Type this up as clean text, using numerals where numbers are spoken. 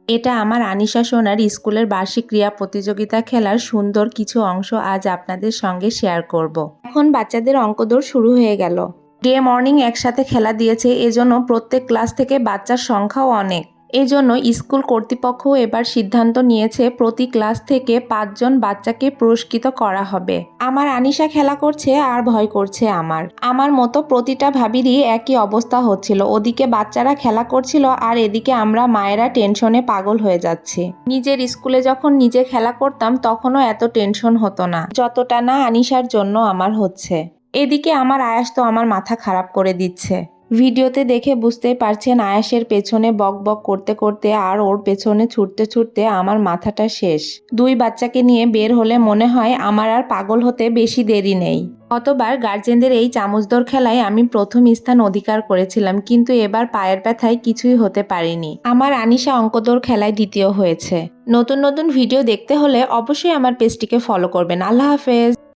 এটা আমার আনিশা সোনার স্কুলের বার্ষিক ক্রীড়া প্রতিযোগিতা খেলার সুন্দর কিছু অংশ আজ আপনাদের সঙ্গে শেয়ার করব। এখন বাচ্চাদের অঙ্ক দৌড় শুরু হয়ে গেল। ডে মর্নিং একসাথে খেলা দিয়েছে, এজন্য প্রত্যেক ক্লাস থেকে বাচ্চার সংখ্যাও অনেক। এজন্য স্কুল কর্তৃপক্ষ এবার সিদ্ধান্ত নিয়েছে প্রতি ক্লাস থেকে 5 জন বাচ্চাকে পুরস্কৃত করা হবে। আমার আনিশা খেলা করছে আর ভয় করছে আমার মতো প্রতিটা ভাবিরই একই অবস্থা হচ্ছিল। ওদিকে বাচ্চারা খেলা করছিল আর এদিকে আমরা মায়েরা টেনশনে পাগল হয়ে যাচ্ছি। নিজের স্কুলে যখন নিজে খেলা করতাম তখনও এত টেনশন হতো না যতটা না আনিশার জন্য আমার হচ্ছে। এদিকে আমার আয়াস তো আমার মাথা খারাপ করে দিচ্ছে। ভিডিওতে দেখে বুঝতেই পারছেন আয়াসের পেছনে বক বক করতে করতে আর ওর পেছনে ছুটতে ছুটতে আমার মাথাটা শেষ। 2 বাচ্চাকে নিয়ে বের হলে মনে হয় আমার আর পাগল হতে বেশি দেরি নেই। গতবার গার্জেনদের এই চামচ দৌড় খেলায় আমি প্রথম স্থান অধিকার করেছিলাম, কিন্তু এবার পায়ের ব্যথায় কিছুই হতে পারিনি। আমার আনিশা অঙ্ক দৌড় খেলায় দ্বিতীয় হয়েছে। নতুন নতুন ভিডিও দেখতে হলে অবশ্যই আমার পেজটিকে ফলো করবেন। আল্লাহ হাফেজ।